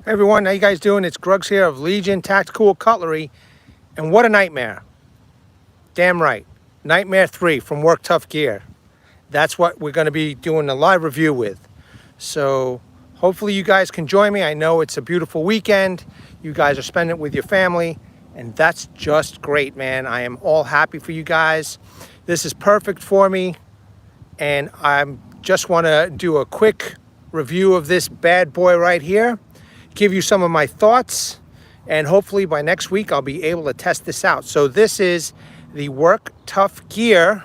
Hey everyone, how you guys doing? It's Grugs here of Legion Tactical Cutlery, and what a nightmare. Damn right. Nightmare 3 from Work Tough Gear. That's what we're going to be doing a live review with. So hopefully you guys can join me. I know it's a beautiful weekend. You guys are spending it with your family, and that's just great, man. I am all happy for you guys. This is perfect for me, and I just want to do a quick review of this bad boy right here. Give you some of my thoughts, and hopefully by next week I'll be able to test this out. So this is the Work Tough Gear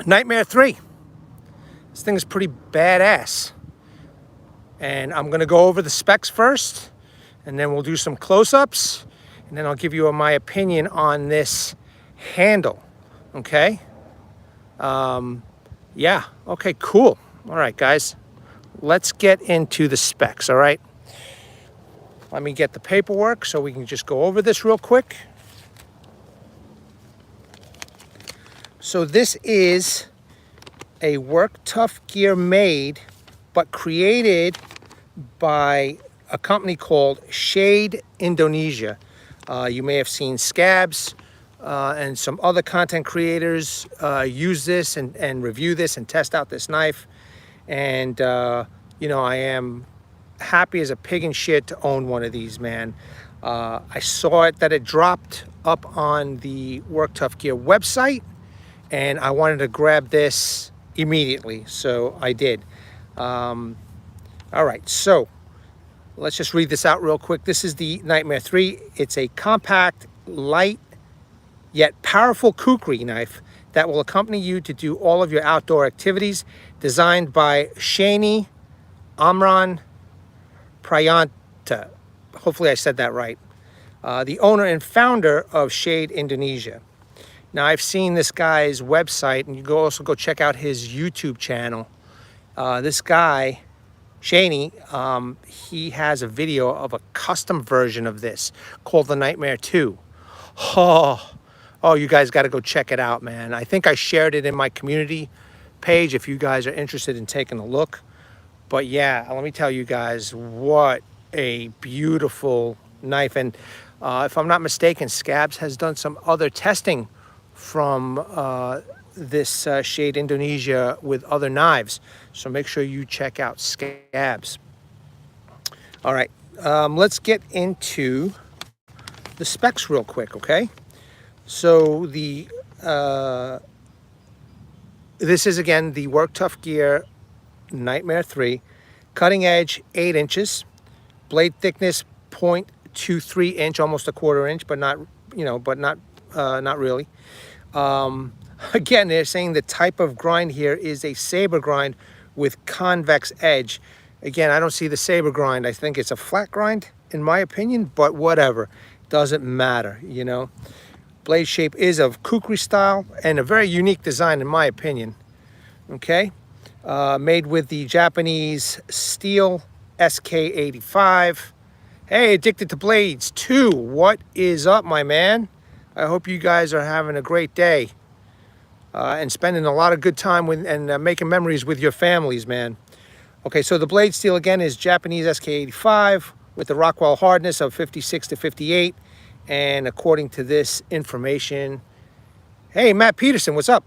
Nightmare 3. This thing is pretty badass, and I'm gonna go over the specs first, and then we'll do some close-ups, and then I'll give you my opinion on this handle. Okay, yeah, okay, cool. All right, guys, let's get into the specs. All right, let me get the paperwork so we can just go over this real quick. So this is a Work Tough Gear made but created by a company called SHADE Indonesia. You may have seen Scabs and some other content creators use this and review this and test out this knife. And you know, I am happy as a pig in shit to own one of these, man. I saw it that it dropped up on the Work Tough Gear website, and I wanted to grab this immediately, so I did. All right, so let's just read this out real quick. This is the Nightmare 3. It's a compact, light, yet powerful kukri knife that will accompany you to do all of your outdoor activities. Designed by Shany Amran Priyatna. Hopefully I said that right. The owner and founder of SHADE Indonesia. Now, I've seen this guy's website, and you can also go check out his YouTube channel. This guy, Shany, he has a video of a custom version of this called the Nightmare 2. Oh, you guys got to go check it out, man. I think I shared it in my community page if you guys are interested in taking a look. But yeah, let me tell you guys, what a beautiful knife. And if I'm not mistaken, Scabs has done some other testing from this SHADE Indonesia with other knives. So make sure you check out Scabs. All right, let's get into the specs real quick, okay? So the this is again the Work Tough Gear Nightmare 3, cutting edge 8 inches, blade thickness 0.23 inch, almost a quarter inch, but not, you know, but not really. Again, they're saying the type of grind here is a Sabre grind with convex edge. Again, I don't see the Sabre grind. I think it's a flat grind in my opinion, but whatever, doesn't matter, you know. Blade shape is of Kukri style and a very unique design in my opinion. Okay, made with the Japanese steel SK85. Hey, Addicted to Blades 2, what is up, my man? I hope you guys are having a great day and spending a lot of good time with and making memories with your families, man. Okay, so the blade steel again is Japanese SK85 with the Rockwell hardness of 56 to 58. And according to this information, hey, Matt Peterson, what's up?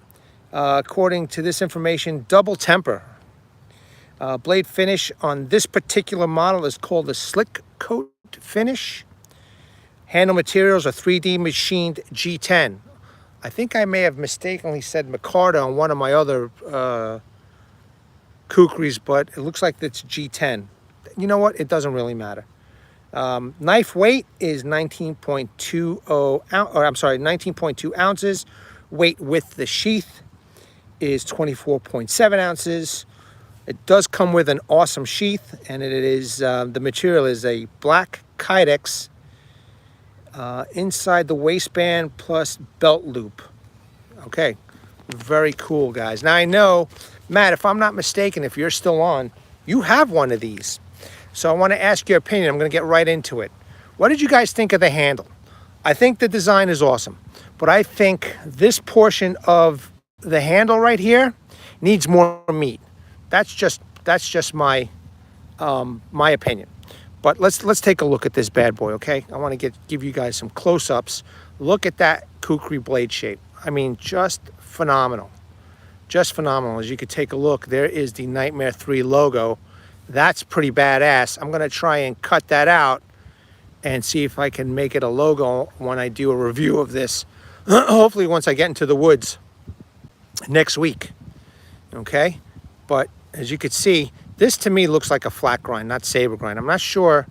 According to this information, double temper. Blade finish on this particular model is called the slick coat finish. Handle materials are 3D machined G10. I think I may have mistakenly said micarta on one of my other kukris, but it looks like it's G10. You know what? It doesn't really matter. Knife weight is 19.2 ounces. Weight with the sheath is 24.7 ounces. It does come with an awesome sheath, and it is the material is a black Kydex inside the waistband plus belt loop. Okay, very cool, guys. Now I know, Matt, if I'm not mistaken, if you're still on, you have one of these. So I want to ask your opinion. I'm going to get right into it. What did you guys think of the handle? I think the design is awesome, but I think this portion of the handle right here needs more meat. That's just my my opinion. But let's take a look at this bad boy, okay? I want to give you guys some close-ups. Look at that Kukri blade shape. I mean, just phenomenal. Just phenomenal. As you could take a look, there is the Nightmare 3 logo. That's pretty badass. I'm going to try and cut that out and see if I can make it a logo when I do a review of this. Hopefully once I get into the woods next week. Okay? But as you could see, this to me looks like a flat grind, not Sabre grind. I'm not sure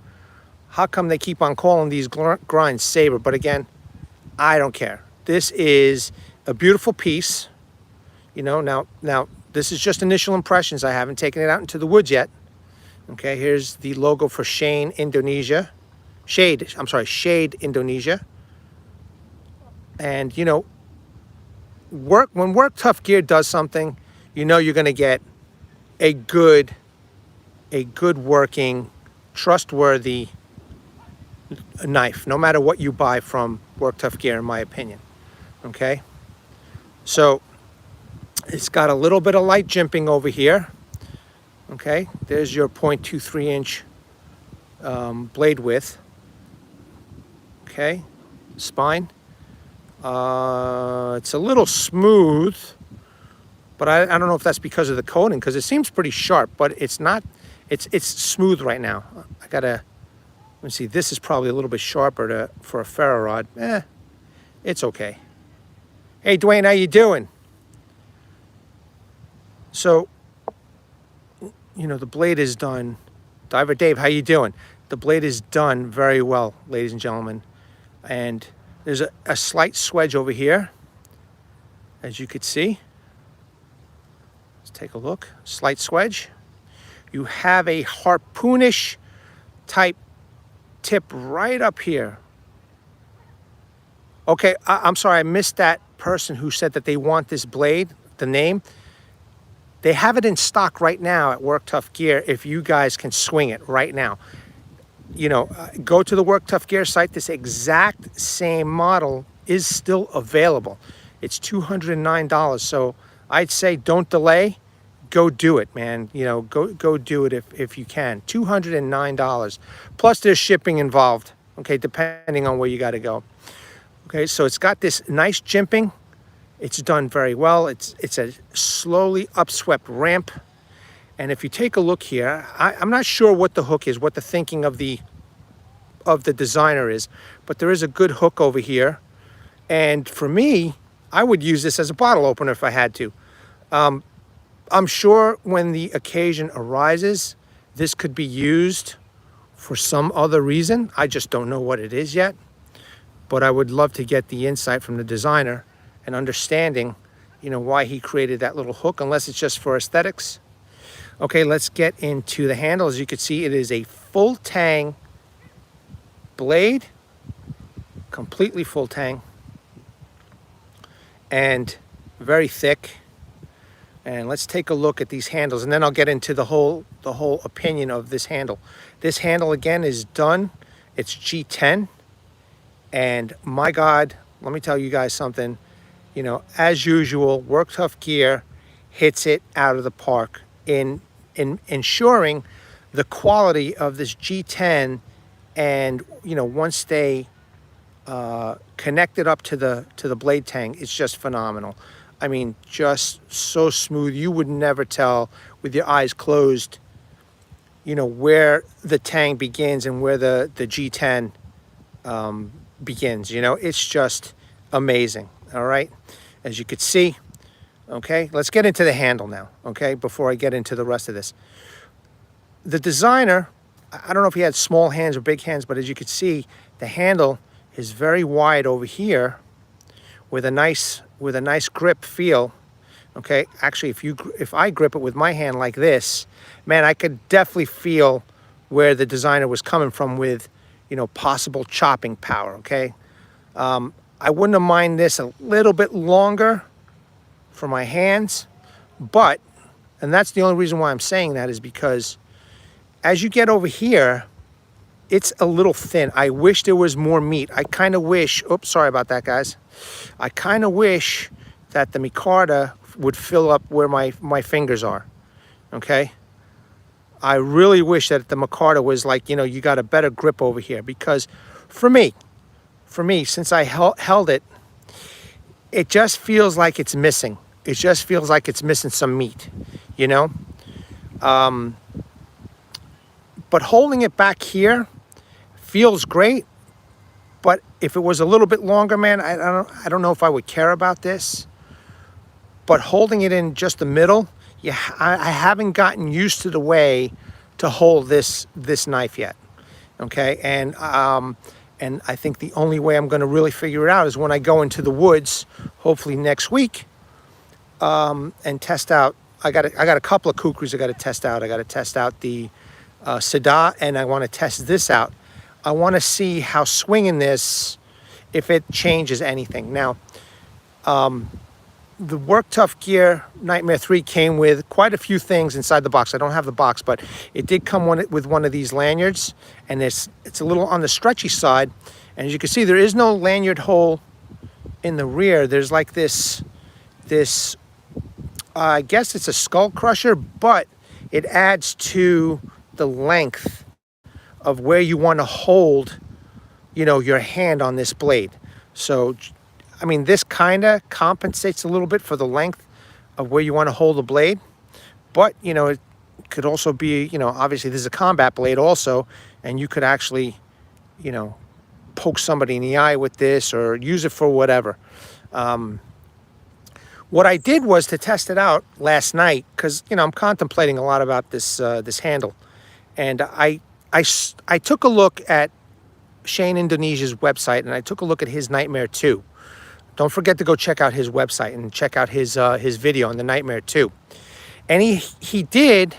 how come they keep on calling these grinds Sabre, but again, I don't care. This is a beautiful piece. You know, now this is just initial impressions. I haven't taken it out into the woods yet. Okay, here's the logo for Shane Indonesia. Shade Indonesia. And you know, when Work Tough Gear does something, you know you're gonna get a good working, trustworthy knife, no matter what you buy from Work Tough Gear, in my opinion. Okay, so it's got a little bit of light jimping over here. Okay, there's your 0.23 inch blade width. Okay, spine. It's a little smooth, but I don't know if that's because of the coating, because it seems pretty sharp, but it's not. It's smooth right now. I gotta, let me see, this is probably a little bit sharper for a ferro rod. It's okay. Hey Dwayne, how you doing? So, you know, the blade is done. Diver Dave, how you doing? The blade is done very well, ladies and gentlemen. And there's a slight swedge over here, as you could see. Let's take a look. Slight swedge. You have a harpoonish type tip right up here. Okay, I'm sorry, I missed that person who said that they want this blade, the name. They have it in stock right now at Work Tough Gear if you guys can swing it right now. You know, go to the Work Tough Gear site. This exact same model is still available. It's $209. So I'd say don't delay. Go do it, man. You know, go do it if you can. $209. Plus there's shipping involved, okay, depending on where you got to go. Okay, so it's got this nice jimping. It's done very well. It's a slowly upswept ramp. And if you take a look here, I'm not sure what the hook is, what the thinking of the designer is, but there is a good hook over here. And for me, I would use this as a bottle opener if I had to. I'm sure when the occasion arises, this could be used for some other reason. I just don't know what it is yet. But I would love to get the insight from the designer and understanding, you know, why he created that little hook, unless it's just for aesthetics. Okay, let's get into the handle. As you can see, it is a full tang blade, completely full tang, and very thick. And let's take a look at these handles, and then I'll get into the whole opinion of this handle. This handle again is done. It's G10, and my God, let me tell you guys something. You know, as usual, Work Tough Gear hits it out of the park in ensuring the quality of this G10. And you know, once they connect it up to the blade tang, it's just phenomenal. I mean, just so smooth. You would never tell with your eyes closed, you know, where the tang begins and where the G10 begins. You know, it's just amazing. All right, as you could see. Okay, let's get into the handle now, okay, before I get into the rest of this. The designer, I don't know if he had small hands or big hands, but as you could see, the handle is very wide over here with a nice grip feel. Okay, actually, if I grip it with my hand like this, man, I could definitely feel where the designer was coming from with, you know, possible chopping power. Okay, I wouldn't have minded this a little bit longer for my hands, but, and that's the only reason why I'm saying that, is because as you get over here, it's a little thin. I wish there was more meat. I kind of wish, oops, sorry about that, guys. I kind of wish that the micarta would fill up where my fingers are, okay? I really wish that the micarta was like, you got a better grip over here, because for me, since I held it, it just feels like it's missing. It just feels like it's missing some meat, you know? But holding it back here feels great. But if it was a little bit longer, man, I don't know if I would care about this. But holding it in just the middle, yeah, I haven't gotten used to the way to hold this knife yet. Okay, and I think the only way I'm going to really figure it out is when I go into the woods, hopefully next week, and test out. I got a couple of kukris I got to test out. I got to test out the Sada, and I want to test this out. I want to see how swinging this, if it changes anything. Now, the Work Tough Gear Nightmare 3 came with quite a few things inside the box. I don't have the box, but it did come with one of these lanyards, and it's a little on the stretchy side. And as you can see, there is no lanyard hole in the rear. There's like this I guess it's a skull crusher, but it adds to the length of where you want to hold, your hand on this blade. So, I mean, this kind of compensates a little bit for the length of where you want to hold the blade. But, it could also be, obviously this is a combat blade also, and you could actually, poke somebody in the eye with this or use it for whatever. What I did was to test it out last night, because, I'm contemplating a lot about this handle. And I took a look at Shane Indonesia's website, and I took a look at his Nightmare 2. Don't forget to go check out his website and check out his video on the Nightmare 2. And he did,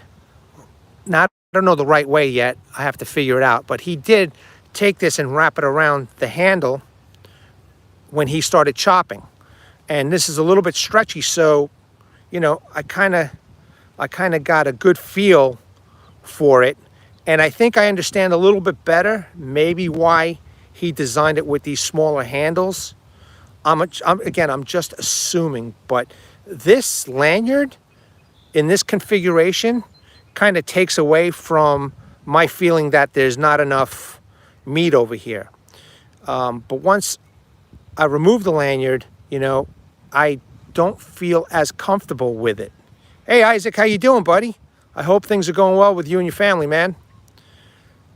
not, I don't know the right way yet, I have to figure it out, but he did take this and wrap it around the handle when he started chopping. And this is a little bit stretchy, so, I kind of got a good feel for it. And I think I understand a little bit better maybe why he designed it with these smaller handles. I'm just assuming, but this lanyard in this configuration kind of takes away from my feeling that there's not enough meat over here. But once I remove the lanyard, I don't feel as comfortable with it. Hey, Isaac, how you doing, buddy? I hope things are going well with you and your family, man.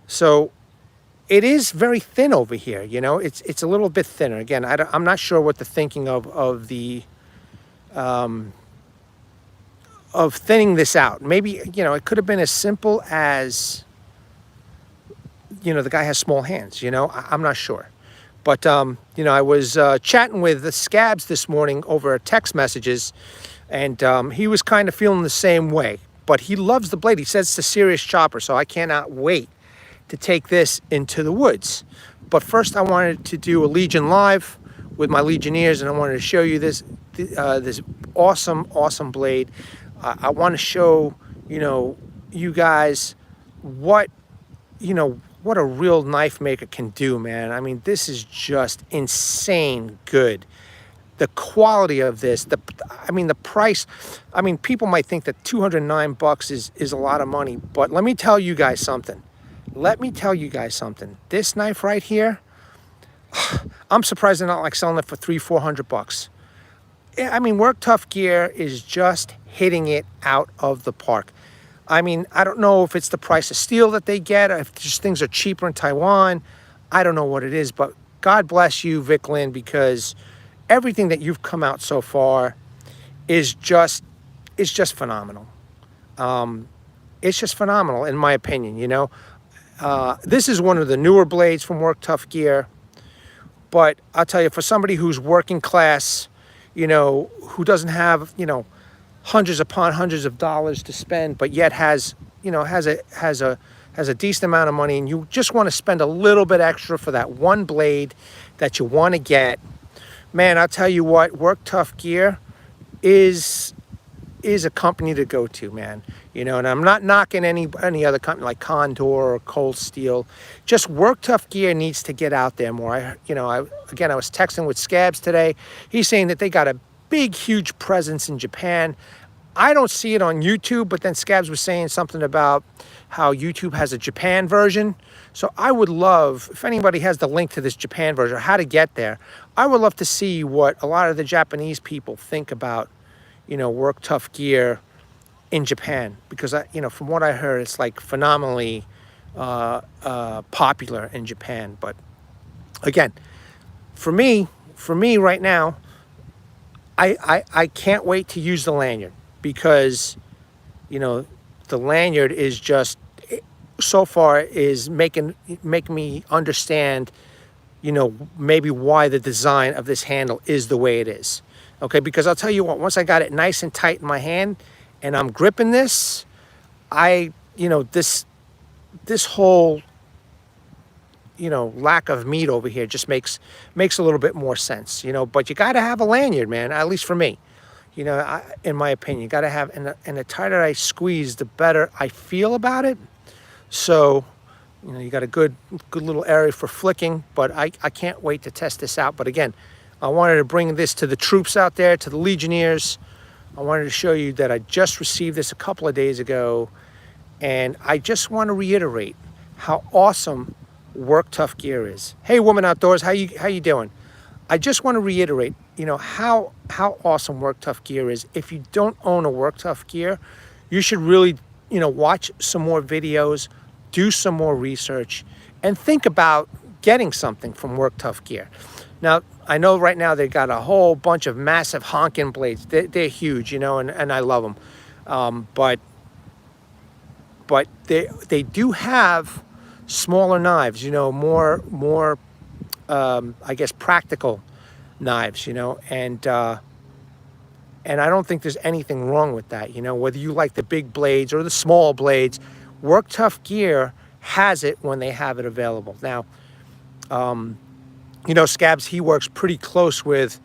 So it is very thin over here, it's a little bit thinner. Again, I'm not sure what the thinking of the of thinning this out. Maybe, it could have been as simple as, the guy has small hands, I'm not sure. But, I was chatting with the Scabs this morning over text messages, and he was kind of feeling the same way. But he loves the blade. He says it's a serious chopper, so I cannot wait to take this into the woods. But first, I wanted to do a Legion Live with my Legionnaires, and I wanted to show you this awesome blade. I want to show, you guys what a real knife maker can do, man. I mean, this is just insane good. The quality of this, the price. I mean, people might think that $209 is a lot of money, but let me tell you guys something. This knife right here, I'm surprised they're not like selling it for $300-400. I mean, Work Tough Gear is just hitting it out of the park. I mean, I don't know if it's the price of steel that they get, or if just things are cheaper in Taiwan. I don't know what it is, but God bless you, Vic Lynn, because everything that you've come out so far is just phenomenal. It's just phenomenal, in my opinion, This is one of the newer blades from Work Tough Gear. But I'll tell you, for somebody who's working class, who doesn't have, hundreds upon hundreds of dollars to spend, but yet has a decent amount of money, and you just want to spend a little bit extra for that one blade that you want to get, man, I'll tell you what, Work Tough Gear is a company to go to, man. And I'm not knocking any other company like Condor or Cold Steel. Just Work Tough Gear needs to get out there more. I was texting with Scabs today. He's saying that they got a big, huge presence in Japan. I don't see it on YouTube, but then Scabs was saying something about how YouTube has a Japan version. So I would love, if anybody has the link to this Japan version, or how to get there, I would love to see what a lot of the Japanese people think about, you know, Work Tough gear in Japan. Because, you know, from what I heard, it's like phenomenally popular in Japan. But again, for me right now, I can't wait to use the lanyard, because, you know, the lanyard is just, so far, is making me understand, you know, maybe why the design of this handle is the way it is. Okay, because I'll tell you what, once I got it nice and tight in my hand and I'm gripping this, you know, this whole, you know, lack of meat over here just makes a little bit more sense, you know. But you got to have a lanyard, man, at least for me. You know, in my opinion, you got to have, and the tighter I squeeze, the better I feel about it. So, you know, you got a good little area for flicking, but I can't wait to test this out. But again, I wanted to bring this to the troops out there, to the Legionnaires. I wanted to show you that I just received this a couple of days ago, and I just want to reiterate how awesome Work Tough gear is. Hey, Woman Outdoors, how you doing? I just want to reiterate, you know, how awesome Work Tough gear is. If you don't own a Work Tough gear, you should really, you know, watch some more videos, do some more research, and think about getting something from Work Tough gear. Now, I know right now they've got a whole bunch of massive honking blades. They're huge, you know, and I love them. But they do have smaller knives, you know, more I guess practical knives, you know, and I don't think there's anything wrong with that, you know, whether you like the big blades or the small blades. Work Tough gear has it when they have it available. Now, you know, Scabs, he works pretty close with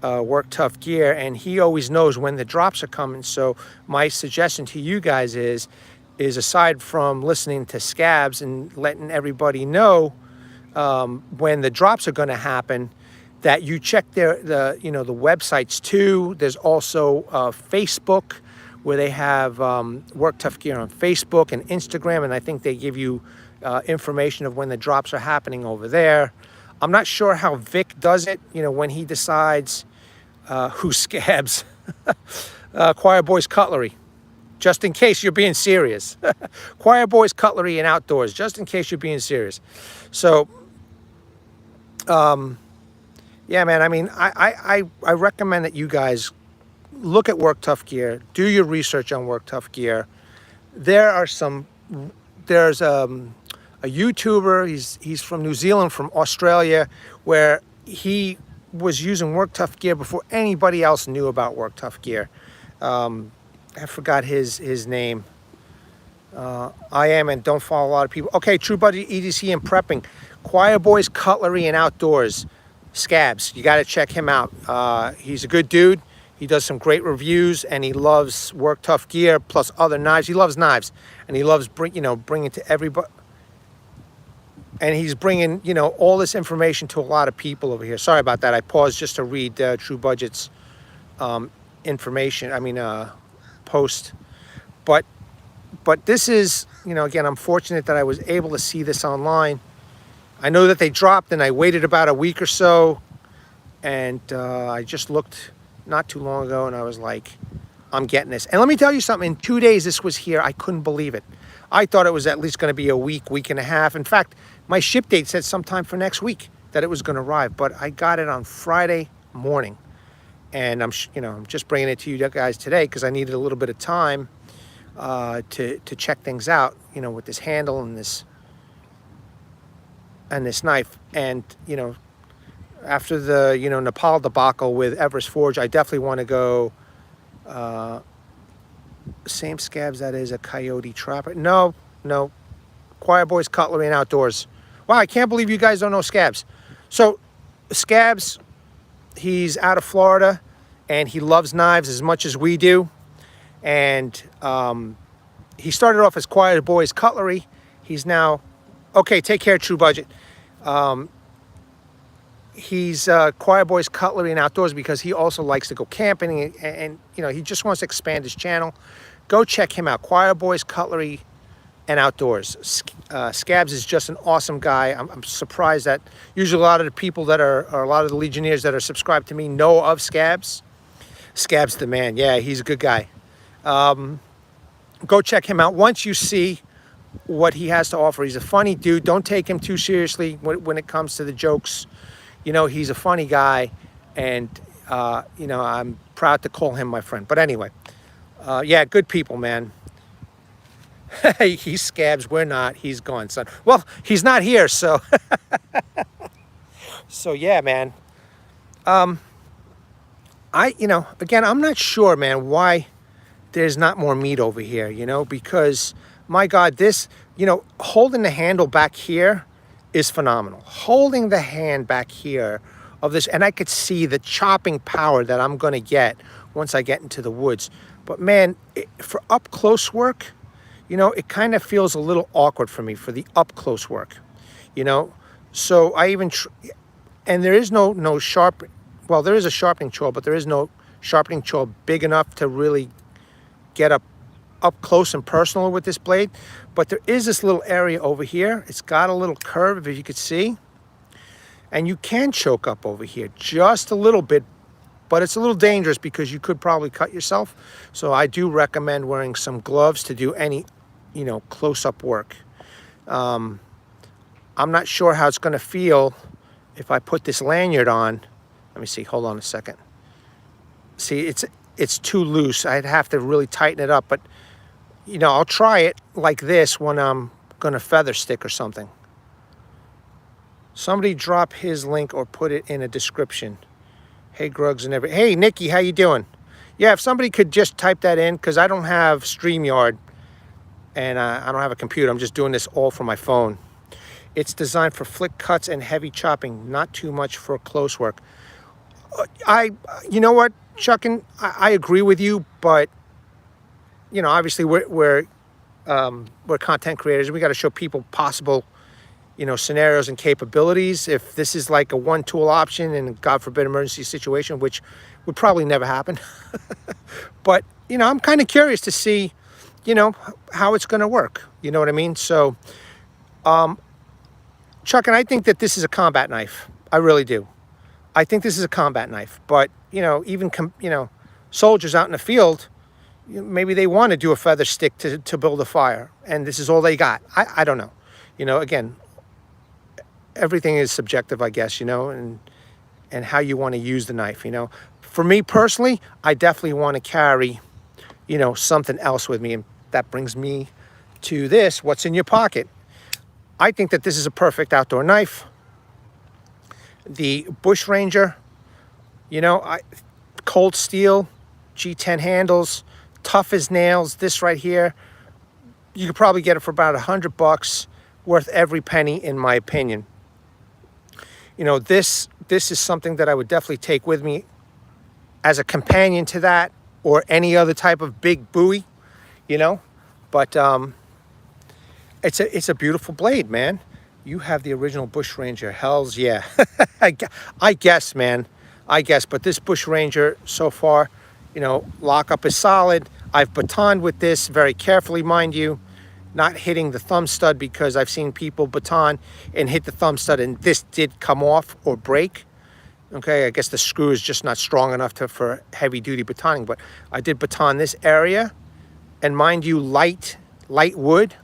Work Tough gear, and he always knows when the drops are coming. So my suggestion to you guys is aside from listening to Scabs and letting everybody know when the drops are going to happen, that you check the websites too. There's also Facebook, where they have Work Tough gear on Facebook and Instagram, and I think they give you information of when the drops are happening over there. I'm not sure how Vic does it, you know, when he decides who Scabs. Choir Boys Cutlery, just in case you're being serious. Choir Boys Cutlery and Outdoors, just in case you're being serious. So, yeah, man, I mean, I recommend that you guys look at Work Tough gear, do your research on Work Tough gear. There's a YouTuber, he's from New Zealand, from Australia, where he was using Work Tough gear before anybody else knew about Work Tough gear. I forgot his name. I am, and don't follow a lot of people. Okay, True Budget EDC and Prepping, Choir Boys Cutlery and Outdoors, Scabs. You got to check him out. He's a good dude. He does some great reviews, and he loves Work Tough gear plus other knives. He loves knives, and he loves bringing to everybody. And he's bringing, you know, all this information to a lot of people over here. Sorry about that. I paused just to read True Budget's information. Post. But this is, you know, again, I'm fortunate that I was able to see this online. I know that they dropped, and I waited about a week or so, and I just looked not too long ago, and I was like, I'm getting this. And let me tell you something. In 2 days, this was here. I couldn't believe it. I thought it was at least going to be a week and a half. In fact, my ship date said sometime for next week that it was going to arrive, but I got it on Friday morning, and I'm just bringing it to you guys today because I needed a little bit of time to check things out, you know, with this handle and this knife. And, you know, after the, you know, Nepal debacle with Everest Forge, I definitely want to go same Scabs that is a Coyote Trapper. No, Choir Boys Cutlery and Outdoors. Wow, I can't believe you guys don't know Scabs. So Scabs, he's out of Florida, and he loves knives as much as we do. And he started off as Choir Boys Cutlery. He's now, okay, take care, True Budget. he's Choir Boys Cutlery and Outdoors because he also likes to go camping and you know, he just wants to expand his channel. Go check him out, Choir Boys Cutlery and Outdoors. Scabs is just an awesome guy. I'm surprised that usually a lot of the people that are, or a lot of the Legionnaires that are subscribed to me know of Scabs. Scabs the man. Yeah, he's a good guy. Go check him out. Once you see what he has to offer, he's a funny dude. Don't take him too seriously when it comes to the jokes. You know, he's a funny guy, and you know, I'm proud to call him my friend. But anyway, yeah, good people, man. He's Scabs, we're not. He's gone, son. Well, he's not here, so so yeah, man. You know, again, I'm not sure, man, why there's not more meat over here, you know, because my God, this, you know, holding the handle back here is phenomenal. Holding the hand back here of this, and I could see the chopping power that I'm going to get once I get into the woods. But man, for up close work, you know, it kind of feels a little awkward for me for the up close work, you know. So I even, and there is no sharp, well, there is a sharpening choil, but there is no sharpening choil big enough to really get up close and personal with this blade. But there is this little area over here. It's got a little curve, if you could see, and you can choke up over here just a little bit, but it's a little dangerous because you could probably cut yourself. So I do recommend wearing some gloves to do any, you know, close-up work. I'm not sure how it's going to feel if I put this lanyard on. Let me see. Hold on a second. See, it's too loose. I'd have to really tighten it up, but you know, I'll try it like this when I'm going to feather stick or something. Somebody drop his link or put it in a description. Hey, Grugs and everything. Hey, Nikki, how you doing? Yeah, if somebody could just type that in, because I don't have StreamYard and I don't have a computer. I'm just doing this all from my phone. It's designed for flick cuts and heavy chopping, not too much for close work. You know what, Chuck, and I agree with you, but you know, obviously we're content creators. We got to show people possible, you know, scenarios and capabilities. If this is like a one tool option and God forbid emergency situation, which would probably never happen, but you know, I'm kind of curious to see, you know, how it's going to work. You know what I mean? So, Chuck, and I think that this is a combat knife. I really do. I think this is a combat knife. But you know, even you know, soldiers out in the field, maybe they want to do a feather stick to build a fire, and this is all they got. I don't know. You know, again, everything is subjective, I guess, you know, and how you want to use the knife, you know. For me personally, I definitely want to carry, you know, something else with me, and that brings me to this, what's in your pocket. I think that this is a perfect outdoor knife. The Bush Ranger, you know, cold steel, G10 handles, tough as nails. This right here, you could probably get it for about $100, worth every penny in my opinion. You know, this is something that I would definitely take with me as a companion to that or any other type of big buoy, you know. But it's a beautiful blade, man. You have the original Bush Ranger. Hells yeah. I guess, man. I guess. But this Bush Ranger so far, you know, lockup is solid. I've batoned with this very carefully, mind you, not hitting the thumb stud, because I've seen people baton and hit the thumb stud and this did come off or break. Okay, I guess the screw is just not strong enough for heavy duty batoning, but I did baton this area, and mind you, light wood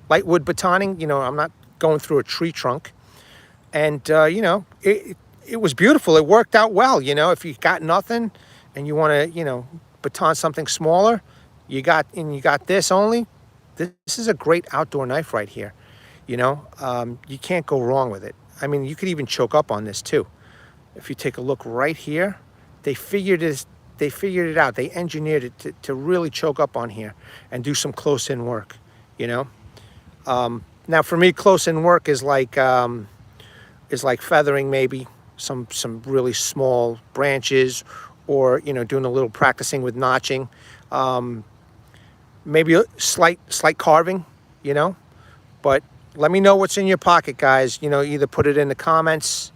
batoning. You know, I'm not going through a tree trunk, and you know, it was beautiful. It worked out well. You know, if you got nothing and you want to, you know, baton something smaller, you got this only. This is a great outdoor knife right here. You know, you can't go wrong with it. I mean, you could even choke up on this too. If you take a look right here, they figured it out. They engineered it to really choke up on here and do some close-in work, you know. Now for me, close-in work is like feathering maybe some really small branches, or, you know, doing a little practicing with notching, maybe a slight carving, you know. But let me know what's in your pocket, guys. You know, either put it in the comments,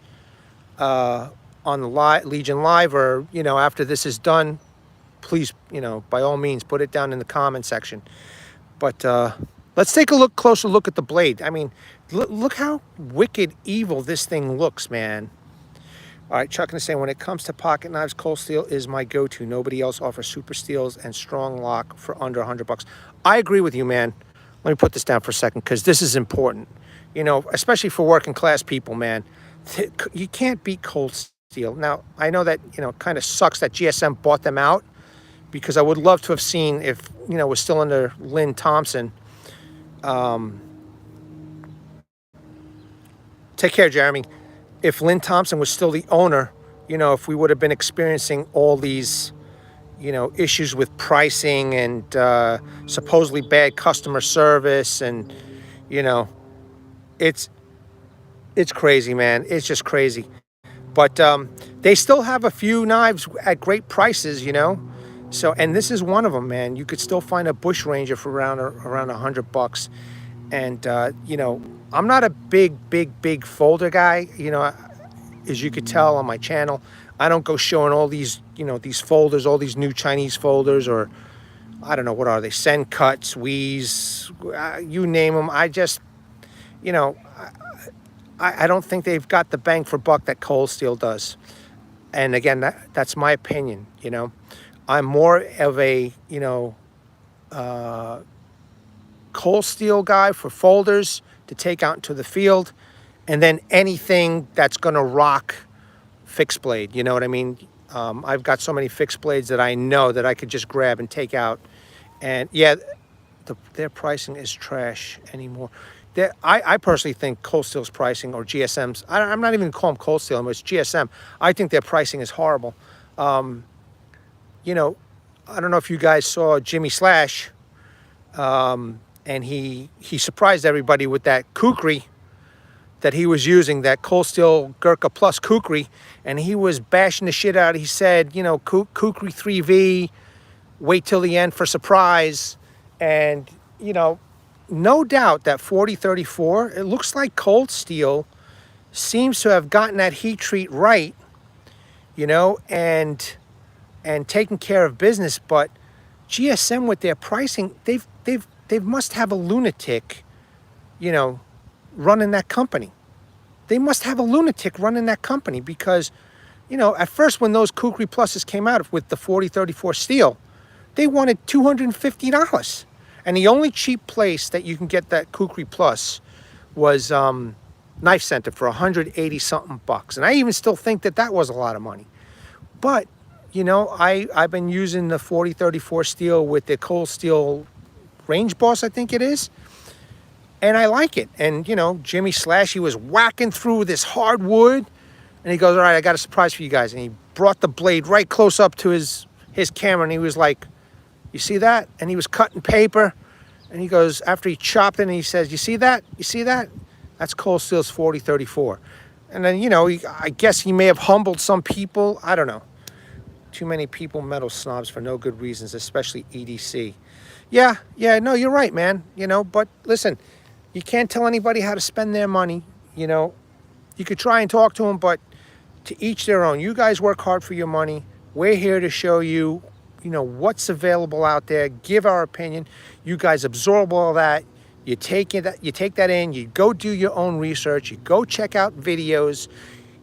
on the Legion Live, or, you know, after this is done, please, you know, by all means, put it down in the comment section. But let's take a closer look at the blade. I mean, look how wicked evil this thing looks, man. All right, Chuck is saying, when it comes to pocket knives, cold steel is my go-to. Nobody else offers super steels and strong lock for under $100. I agree with you, man. Let me put this down for a second, because this is important. You know, especially for working class people, man. You can't beat cold steel. Now, I know that, you know, it kind of sucks that GSM bought them out, because I would love to have seen, if, you know, it was still under Lynn Thompson. Take care, Jeremy. If Lynn Thompson was still the owner, you know, if we would have been experiencing all these, you know, issues with pricing and supposedly bad customer service, and, you know, it's crazy, man. It's just crazy. But they still have a few knives at great prices, you know. So, and this is one of them, man. You could still find a bush ranger for around $100. And you know, I'm not a big folder guy, you know, as you could tell on my channel. I don't go showing all these, you know, these folders, all these new Chinese folders, or I don't know, what are they? Send cuts, Wheeze, you name them. I just, you know, I don't think they've got the bang for buck that cold steel does. And again, that's my opinion, you know. I'm more of a, you know, cold steel guy for folders to take out into the field, and then anything that's going to rock fixed blade, you know what I mean? I've got so many fixed blades that I know that I could just grab and take out. And yeah, their pricing is trash anymore. I personally think cold steel's pricing, or GSM's, I'm not even calling them cold steel, but it's GSM. I think their pricing is horrible. You know, I don't know if you guys saw Jimmy Slash, and he surprised everybody with that Kukri that he was using, that cold steel Gurkha Plus Kukri, and he was bashing the shit out. He said, you know, Kukri 3V, wait till the end for surprise. And, you know, no doubt that 4034, it looks like cold steel seems to have gotten that heat treat right, you know, and taking care of business. But GSM with their pricing, they must have a lunatic, you know, running that company. They must have a lunatic running that company, because, you know, at first when those Kukri Pluses came out with the 4034 steel, they wanted $250. And the only cheap place that you can get that Kukri Plus was Knife Center for 180 something bucks. And I even still think that was a lot of money. But, you know, I've been using the 4034 steel with the cold steel Range Boss, I think it is. And I like it. And, you know, Jimmy Slash, he was whacking through this hardwood. And he goes, all right, I got a surprise for you guys. And he brought the blade right close up to his camera. And he was like, you see that? And he was cutting paper. And he goes, after he chopped it, and he says, you see that? You see that? That's cold steel's 4034. And then, you know, I guess he may have humbled some people. I don't know. Too many people metal snobs for no good reasons, especially EDC. Yeah, no, you're right, man. You know, but listen, you can't tell anybody how to spend their money. You know, you could try and talk to them, but to each their own. You guys work hard for your money. We're here to show you, you know, what's available out there, give our opinion. You guys absorb all that. You take that in, you go do your own research, you go check out videos,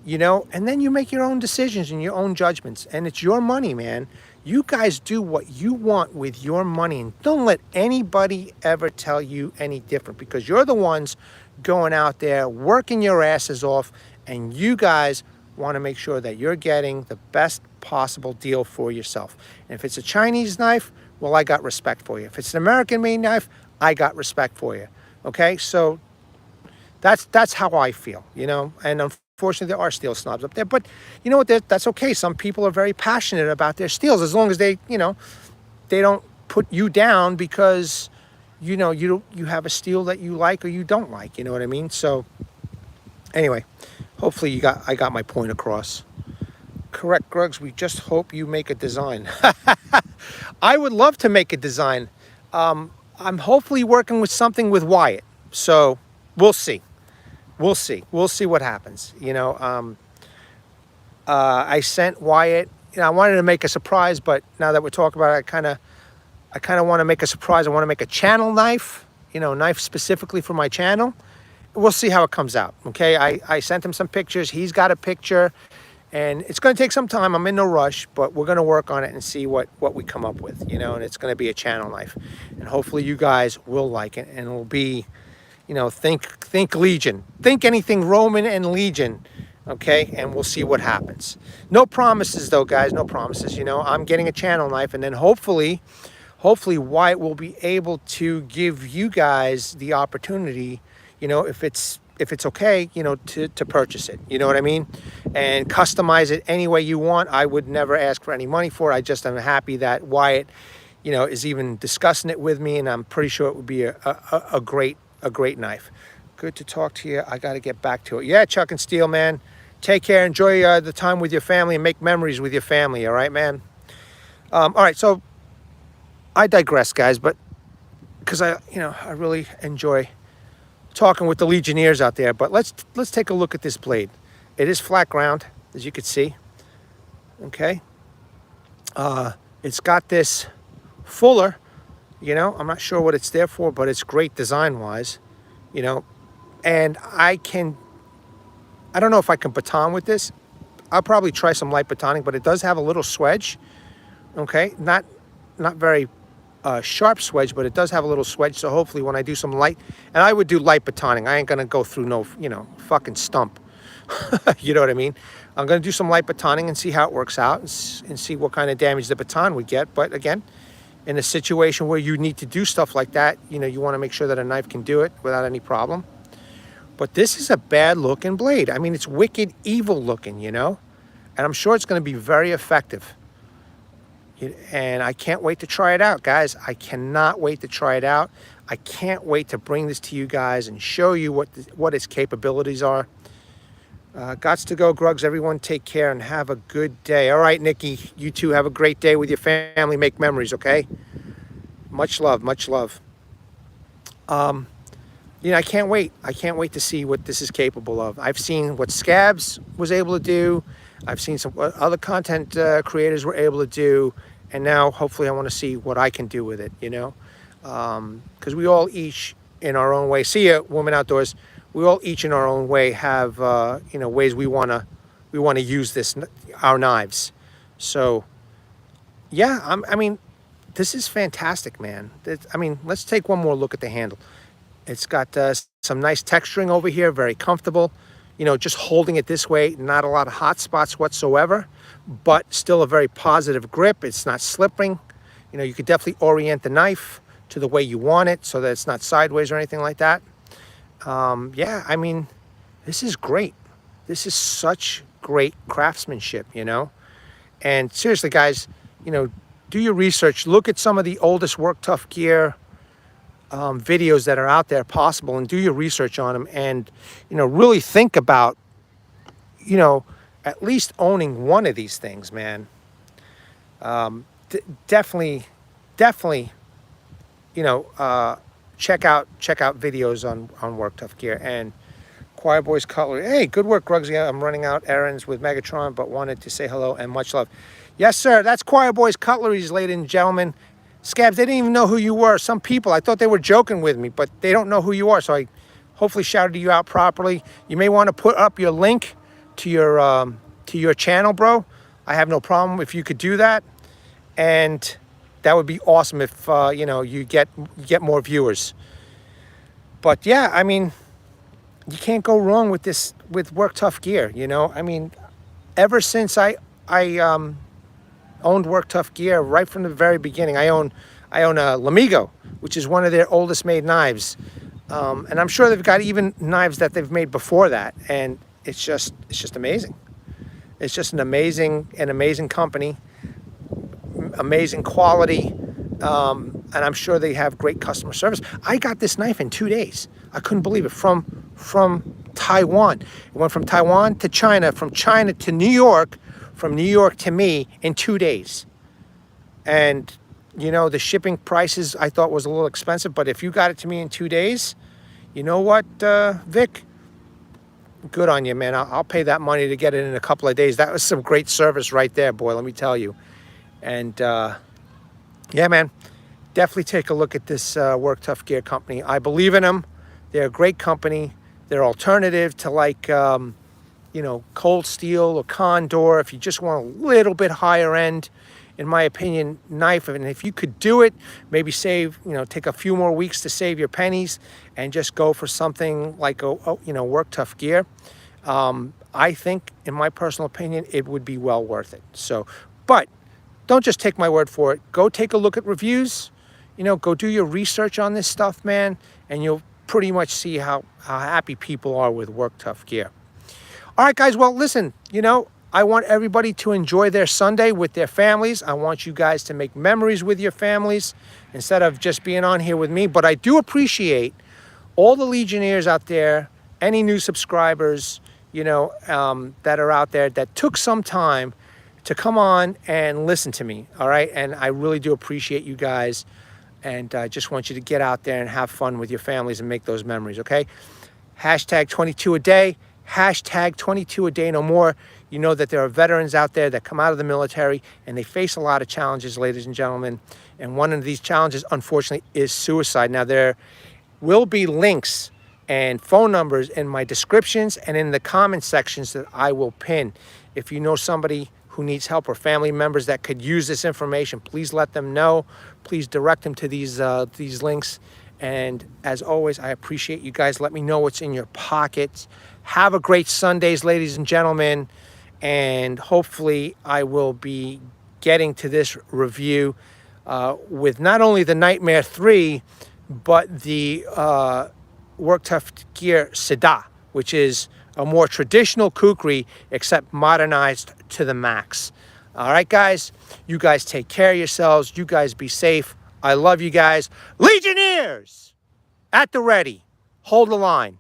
you know, and then you make your own decisions and your own judgments. And it's your money, man. You guys do what you want with your money, and don't let anybody ever tell you any different, because you're the ones going out there working your asses off, and you guys want to make sure that you're getting the best possible deal for yourself. And if it's a Chinese knife, well, I got respect for you. If it's an American-made knife, I got respect for you. Okay, so that's how I feel, you know. And unfortunately, there are steel snobs up there, but you know what? That's okay. Some people are very passionate about their steels, as long as they, you know, they don't put you down because, you know, you have a steel that you like or you don't like. You know what I mean? So anyway, hopefully I got my point across. Correct, Grugs. We just hope you make a design. I would love to make a design. I'm hopefully working with something with Wyatt, so we'll see. We'll see what happens. You know, I sent Wyatt, I wanted to make a surprise, but now that we're talking about it, I kind of want to make a surprise. I want to make a channel knife, knife specifically for my channel. We'll see how it comes out, okay? I sent him some pictures. He's got a picture, and it's going to take some time. I'm in no rush, but we're going to work on it and see what we come up with, and it's going to be a channel knife. And hopefully you guys will like it, and it'll be, think Legion. Think anything Roman and Legion, okay? And we'll see what happens. No promises, though, guys. No promises. I'm getting a channel knife, and then hopefully Wyatt will be able to give you guys the opportunity, if it's okay, to purchase it. You know what I mean? And customize it any way you want. I would never ask for any money for it. I just am happy that Wyatt, is even discussing it with me, and I'm pretty sure it would be a great knife. Good to talk to you. I got to get back to it. Yeah, Chuck and Steel, man. Take care. Enjoy the time with your family and make memories with your family. All right, man. All right, so I digress, guys, but because I really enjoy talking with the Legionnaires out there. But let's take a look at this blade. It is flat ground, as you can see. Okay. It's got this fuller. I'm not sure what it's there for, but it's great design-wise. And I don't know if I can baton with this. I'll probably try some light batoning, but it does have a little swedge. Okay, not very sharp swedge, but it does have a little swedge. So hopefully when I do some light, and I would do light batoning. I ain't gonna go through no, fucking stump. You know what I mean? I'm gonna do some light batoning and see how it works out, and see what kind of damage the baton would get. But again, in a situation where you need to do stuff like that, you want to make sure that a knife can do it without any problem. But this is a bad looking blade. I mean, it's wicked evil looking, and I'm sure it's going to be very effective. And I can't wait to try it out, guys. I cannot wait to try it out. I can't wait to bring this to you guys and show you what its capabilities are. Gots to go, Grugs. Everyone take care and have a good day. All right, Nikki, you too have a great day with your family. Make memories, okay? Much love, much love. I can't wait. I can't wait to see what this is capable of. I've seen what Scabs was able to do. I've seen some other content creators were able to do. And now, hopefully, I want to see what I can do with it, because we all each in our own way. See ya, Woman Outdoors. We all each in our own way have, ways we want to use our knives. So, yeah, I mean, this is fantastic, man. Let's take one more look at the handle. It's got some nice texturing over here, very comfortable. Just holding it this way, not a lot of hot spots whatsoever, but still a very positive grip. It's not slipping. You could definitely orient the knife to the way you want it so that it's not sideways or anything like that. Yeah, this is great. This is such great craftsmanship, And seriously, guys, do your research. Look at some of the oldest Work Tough gear videos that are out there possible, and do your research on them, and really think about at least owning one of these things, man. Definitely check out videos on Work Tough gear. And Choir Boys Cutlery, hey, good work, Grugsy. I'm running out errands with Megatron, but wanted to say hello and much love. Yes, sir, that's Choir Boys Cutleries, ladies and gentlemen. Scabs, they didn't even know who you were. Some people, I thought they were joking with me, but they don't know who you are. So I hopefully shouted you out properly. You may want to put up your link to your channel, bro. I have no problem if you could do that. And that would be awesome if, you get more viewers. But yeah, you can't go wrong with this, with Work Tough gear, ever since I owned Work Tough gear right from the very beginning. I own a Lamigo, which is one of their oldest made knives, and I'm sure they've got even knives that they've made before that. And it's just amazing. It's just an amazing company, amazing quality, and I'm sure they have great customer service. I got this knife in 2 days. I couldn't believe it, from Taiwan. It went from Taiwan to China, from China to New York, from New York to me in 2 days. And the shipping prices I thought was a little expensive, but if you got it to me in 2 days, you know what, Vic? good on you, man. I'll pay that money to get it in a couple of days. That was some great service right there, boy, let me tell you. And yeah, man, definitely take a look at this Work Tough Gear company. I believe in them. They're a great company. They're alternative to like, you know, Cold Steel or Condor. If you just want a little bit higher end, in my opinion, knife. And if you could do it, maybe save, you know, take a few more weeks to save your pennies and just go for something like a you know, Work Tough Gear. I think, in my personal opinion, it would be well worth it. So, but don't just take my word for it. Go take a look at reviews. You know, go do your research on this stuff, man, and you'll pretty much see how happy people are with Work Tough Gear. All right, guys. Well, listen, you know, I want everybody to enjoy their Sunday with their families. I want you guys to make memories with your families instead of just being on here with me. But I do appreciate all the Legionnaires out there, any new subscribers, you know, that are out there that took some time to come on and listen to me. All right. And I really do appreciate you guys. And I just want you to get out there and have fun with your families and make those memories. Okay. Hashtag 22 a day. Hashtag 22 a day no more. You know that there are veterans out there that come out of the military and they face a lot of challenges, ladies and gentlemen. And one of these challenges, unfortunately, is suicide. Now, there will be links and phone numbers in my descriptions and in the comment sections that I will pin. If you know somebody who needs help or family members that could use this information, please let them know. Please direct them to these links. And as always, I appreciate you guys. Let me know what's in your pockets. Have a great Sundays, ladies and gentlemen. And hopefully I will be getting to this review with not only the Nightmare 3, but the Work Tough Gear Seda, which is a more traditional kukri, except modernized to the max. All right, guys, you guys take care of yourselves. You guys be safe. I love you guys. Legionnaires, at the ready. Hold the line.